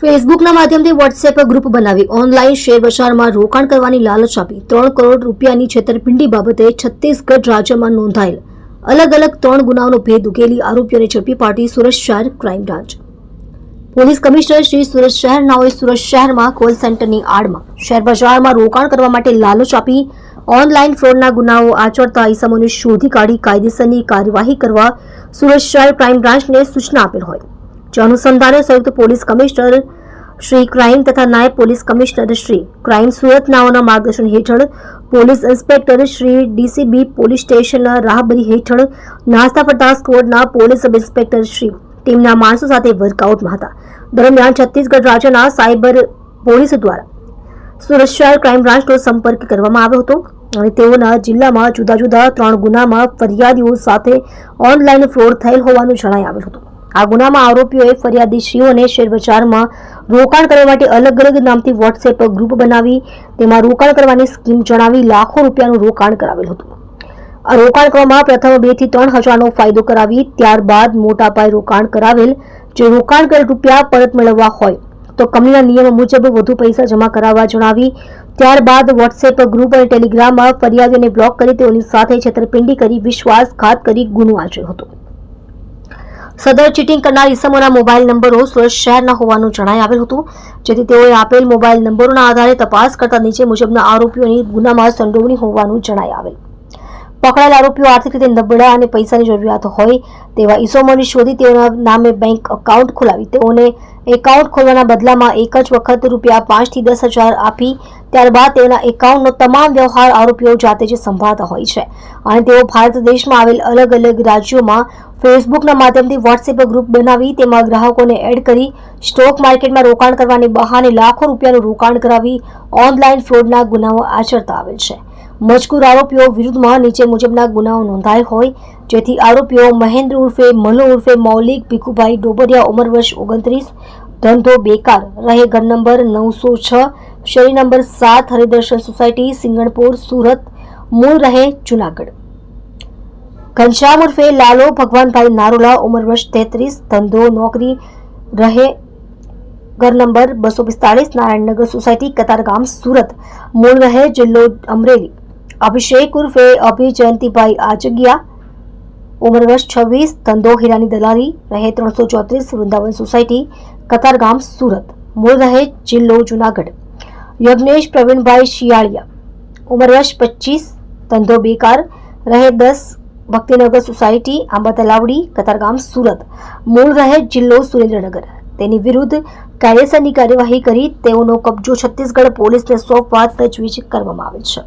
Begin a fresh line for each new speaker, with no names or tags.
ફેસબુકના માધ્યમથી WhatsApp group બનાવી online share બજારમાં રોકાણ કરવાની લાલચ આપી 3 કરોડ રૂપિયાની છેતરપિંડી બાબતે છત્તીસગઢ રાજ્યમાં નોંધાયેલ અલગ અલગ 3 ગુનાઓનો ભેદ ઉકેલી આરોપીઓને ઝડપી પાડી સુરત શહેર crime branch police commissioner Shri Surat શહેરનાઓએ સુરત શહેરમાં કોલ સેન્ટરની આડમાં શેર બજારમાં રોકાણ કરવા માટે લાલચ આપી ઓનલાઈન ફ્રોડના ગુનાઓ આચરતા ઇસમોને શોધી કાઢી કાયદેસરની કાર્યવાહી કરવા સુરત શહેર ક્રાઇમ બ્રાન્ચને સૂચના આપેલ હોય જે અનુસંધાને સંયુક્ત પોલીસ કમિશનર શ્રી ક્રાઇમ તથા નાયબ પોલીસ કમિશનર શ્રી ક્રાઇમ સુરતનાઓના માર્ગદર્શન હેઠળ police inspector Shri DCB police station રાહબરી હેઠળ નાસ્તા ફરતા સ્ક્વોડના પોલીસ સબ ઇન્સ્પેક્ટર શ્રી ટીમના માણસો સાથે વર્કઆઉટમાં હતા. દરમિયાન છત્તીસગઢ રાજ્યના સાયબર પોલીસ દ્વારા સુરત શહેર ક્રાઇમ બ્રાન્ચનો સંપર્ક કરવામાં આવ્યો હતો અને તેઓના જિલ્લામાં જુદા જુદા 3 ગુનામાં ફરિયાદીઓ સાથે ઓનલાઈન ફ્રોડ થયેલ હોવાનું જણાઈ આવેલ હતું. આ ગુનામાં આરોપીઓએ ફરિયાદીશ્રીઓને શેરબજારમાં રોકાણ કરવા માટે અલગ અલગ નામથી વોટ્સએપ ગ્રુપ બનાવી તેમાં રોકાણ કરવાની સ્કીમ જણાવી લાખો રૂપિયાનું રોકાણ કરાવેલ હતું. આ રોકાણ કરવામાં પ્રથમ 2 થી 3 હજારનો ફાયદો કરાવી ત્યારબાદ મોટા પાયે રોકાણ કરાવેલ જે રોકાણ કરેલ રૂપિયા પરત મેળવવા હોય તો કંપનીના નિયમ મુજબ વધુ પૈસા જમા કરાવવા જણાવી ત્યારબાદ વોટ્સએપ ગ્રુપ અને ટેલિગ્રામમાં ફરિયાદીઓને બ્લોક કરી તેઓની સાથે છેતરપિંડી કરી વિશ્વાસઘાત કરી ગુનો આચર્યો હતો. સદર ચીટિંગ કરનાર ઇસમોના મોબાઈલ નંબરો સુરત શહેરના હોવાનું જણાઈ આવેલ હતું જેથી તેઓએ આપેલ મોબાઈલ નંબરોના આધારે તપાસ કરતા નીચે મુજબના આરોપીઓની ગુનામાં સંડોવણી હોવાનું જણાઈ આવેલ. પકડાયેલ આરોપીઓ આર્થિક રીતે નબળા અને પૈસાની જરૂરિયાત હોય તેવા ઇસમોને શોધી તેઓના નામે બેંક એકાઉન્ટ ખોલાવી તેઓને એકાઉન્ટ ખોલવાના બદલામાં એક જ વખત રૂપિયા 5 થી 10 હજાર આપી ત્યારબાદ તેઓના એકાઉન્ટનો તમામ વ્યવહાર આરોપીઓ જાતે જ સંભાળતા હોય છે અને તેઓ ભારત દેશમાં આવેલ અલગ અલગ રાજ્યોમાં ફેસબુકના માધ્યમથી વોટ્સએપ ગ્રુપ બનાવી તેમાં ગ્રાહકોને એડ કરી સ્ટોક માર્કેટમાં રોકાણ કરવાની બહાને લાખો રૂપિયાનું રોકાણ કરાવી ઓનલાઈન ફ્રોડના ગુનાઓ આચરતા આવેલ છે. મજકૂર આરોપીઓ વિરુદ્ધમાં નીચે મુજબના ગુનાઓ નોંધાયેલ હોય જેથી આરોપીઓ મહેન્દ્ર ઉર્ફે મનુ ઉર્ફે મૌલિક ભીખુભાઈ ડોબરિયા ઉંમર વર્ષ 29 ધંધો બેકાર રહે ઘર નંબર 906 શેરી નંબર 7 હરિદર્શન સોસાયટી સિંગણપુર સુરત મૂળ રહે જુનાગઢ. ઘનશ્યામ ઉર્ફે લાલો ભગવાનભાઈ નારોલા ઉંમર વર્ષ 33 ધંધો નોકરી રહે ઘર નંબર 245 નારાયણનગર સોસાયટી કતારગામ સુરત મૂળ રહે જિલ્લો અમરેલી. અભિષેક ઉર્ફે અભિ જયંતિભાઈ આજગિયા ઉંમર વર્ષ 26 ધંધો હીરાની દલાલી રહે 334 વૃંદાવન સોસાયટી કતારગામ સુરત મૂળ રહે જિલ્લો જુનાગઢ. યજ્ઞેશ પ્રવીણભાઈ શિયાળિયા ઉંમર વર્ષ 25 ધંધો બેકાર રહે 10 ભક્તિનગર સોસાયટી આંબા તલાવડી કતારગામ સુરત મૂળ રહે જિલ્લો સુરેન્દ્રનગર. તેની વિરુદ્ધ કાયદેસરની કાર્યવાહી કરી તેઓનો કબજો છત્તીસગઢ પોલીસને સોંપવા તજવીજ કરવામાં આવેલ છે.